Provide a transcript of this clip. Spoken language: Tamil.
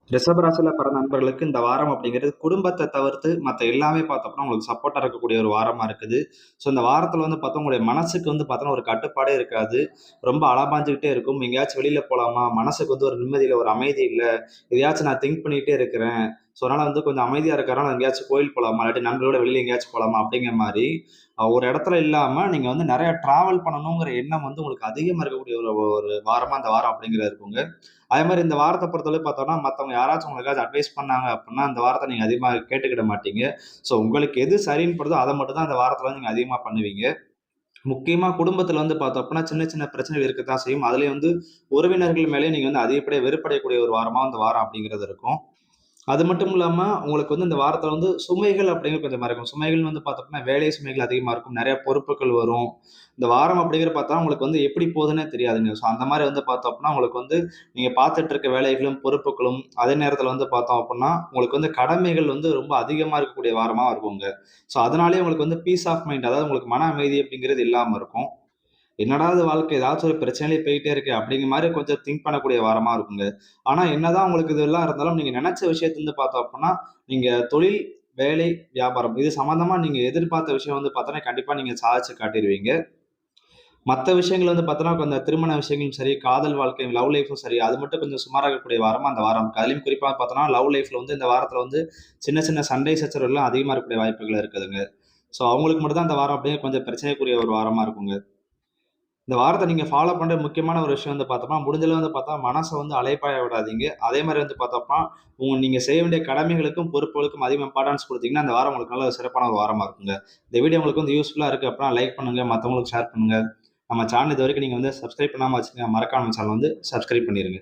ரிஷப ராசியில பிறந்த நண்பர்களுக்கு இந்த வாரம் அப்படிங்கிறது குடும்பத்தை தவிர்த்து மற்ற எல்லாமே பார்த்தோம்னா உங்களுக்கு சப்போர்ட்டா இருக்கக்கூடிய ஒரு வாரமா இருக்குது. ஸோ இந்த வாரத்துல வந்து பார்த்தா உங்களுடைய மனசுக்கு வந்து பார்த்தோன்னா ஒரு கட்டுப்பாடே இருக்காது. ரொம்ப அலபாஞ்சுக்கிட்டே இருக்கும். எங்கேயாச்சும் வெளியில போலாமா? மனசுக்கு வந்து ஒரு நிம்மதி இல்ல, ஒரு அமைதி இல்ல. எதையாச்சும் நான் திங்க் பண்ணிக்கிட்டே இருக்கிறேன். ஸோ அதனால வந்து கொஞ்சம் அமைதியா இருக்கறனால எங்கேயாச்சும் கோயில் போலாமா? இல்லாட்டி நண்பர்களோட வெளியில எங்கேயாச்சும் போலாமா? அப்படிங்கிற மாரி ஒரு இடத்துல இல்லாம நீங்க வந்து நெறைய டிராவல் பண்ணணுங்கிற எண்ணம் வந்து உங்களுக்கு அதிகமா இருக்கக்கூடிய ஒரு ஒரு வாரமா இந்த வாரம் அப்படிங்கிறது இருக்குங்க. அதே மாரி இந்த வாரத்த பொறுத்தவரை பார்த்தோம்னா, மத்தவங்க யாராச்சும் உங்களுக்கு ஏதாச்சும் அட்வைஸ் பண்ணாங்க அப்டின்னா, அந்த வாரத்த நீங்க அதிகமா கேட்டுக்கிட மாட்டீங்க. ஸோ உங்களுக்கு எது சரின்னு படுதோ, அத மட்டும் தான் அந்த வாரத்துல வந்து நீங்க அதிகமா பண்ணுவீங்க. முக்கியமா குடும்பத்துல வந்து பார்த்தோம் அப்டின்னா, சின்ன சின்ன பிரச்சனைகள் இருக்கத்தான் செய்யும். அதுலயும் வந்து உறவினர்கள் மேலயும் நீங்க வந்து அதிகப்படியா வெறுப்படையக்கூடிய ஒரு வாரமா இந்த வாரம் அப்டிங்கிறது இருக்கும். அது மட்டும் இல்லாம, உங்களுக்கு வந்து இந்த வாரத்துல வந்து சுமைகள் அப்படிங்கிறது கொஞ்சம் இருக்கும். சுமைகள்னு வந்து பார்த்தோம்னா, வேலை சுமைகள் அதிகமா இருக்கும். நெறைய பொறுப்புகள் வரும். இந்த வாரம் அப்படிங்கிறது பார்த்தா, உங்களுக்கு வந்து எப்படி போகுதுன்னே தெரியாதுங்க. ஸோ அந்த மாரி வந்து பார்த்தோம் அப்படின்னா, உங்களுக்கு வந்து நீங்க பார்த்துட்டு இருக்க வேலைகளும், பொறுப்புகளும், அதே நேரத்துல வந்து பார்த்தோம் அப்படின்னா, உங்களுக்கு வந்து கடமைகள் வந்து ரொம்ப அதிகமா இருக்கக்கூடிய வாரமா இருக்குங்க. ஸோ அதனாலேயே உங்களுக்கு வந்து பீஸ் ஆஃப் மைண்ட், அதாவது உங்களுக்கு மன அமைதி அப்படிங்கிறது இல்லாம இருக்கும். என்னடா இது வாழ்க்கை! ஏதாச்சும் ஒரு பிரச்சனையிலே போயிட்டே இருக்கே! அப்படிங்கிற மாரி கொஞ்சம் திங்க் பண்ணக்கூடிய வாரமா இருக்குங்க. ஆனா என்னதான் உங்களுக்கு இதெல்லாம் இருந்தாலும், நீங்க நெனச்ச விஷயத்துலருந்து பார்த்தோம் அப்புட்ன்னா, நீங்க தொழில், வேலை, வியாபாரம் இது சம்மந்தமா நீங்க எதிர்பார்த்த விஷயம் வந்து பார்த்தோன்னா, கண்டிப்பா நீங்க சாதிச்சு காட்டிருவீங்க. மத்த விஷயங்கள் வந்து பார்த்தோன்னா, கொஞ்சம் திருமண விஷயங்களும் சரி, காதல் வாழ்க்கை, லவ் லைஃப்பும் சரி, அது மட்டும் கொஞ்சம் சுமாரா இருக்கக்கூடிய வாரமா அந்த வாரம் இருக்கு. அதிலயும் குறிப்பா பார்த்தோன்னா, லவ் லைஃப்ல வந்து இந்த வாரத்துல வந்து சின்ன சின்ன சண்டை சச்சரவுலாம் அதிகமா இருக்கக்கூடிய வாய்ப்புகள் இருக்குதுங்க. ஸோ அவங்களுக்கு மட்டும் தான் இந்த வாரம் அப்படியே கொஞ்சம் பிரச்சனைக்குரிய ஒரு வாரமா இருக்குங்க. இந்த வாரத்த நீங்க ஃபாலோ பண்ற முக்கியமான ஒரு விஷயம் வந்து பார்த்தோம்னா, முடிஞ்ச அளவு வந்து பார்த்தா மனச வந்து அலைபாய விடாதீங்க. அதே மாரி வந்து பார்த்தோம்னா, நீங்க செய்ய வேண்டிய கடமைகளுக்கும், பொறுப்புகளுக்கும் அதிக இம்பார்ட்டன்ஸ் குடுத்தீங்கன்னா, இந்த வாரம் உங்களுக்கு நல்ல ஒரு சிறப்பான ஒரு வாரமா இருக்குங்க. இந்த வீடியோ உங்களுக்கு வந்து யூஸ்ஃபுல்லா இருக்கு அப்படின்னா லைக் பண்ணுங்க, மத்தவங்களுக்கு ஷேர் பண்ணுங்க. நம்ம சேனல் இதுவரைக்கும் நீங்க வந்து சப்ஸ்கிரைப் பண்ணாம வச்சிருந்தீங்கன்னா, மறக்காம நம்ம சேனல் வந்து சப்ஸ்கிரைப் பண்ணிருங்க.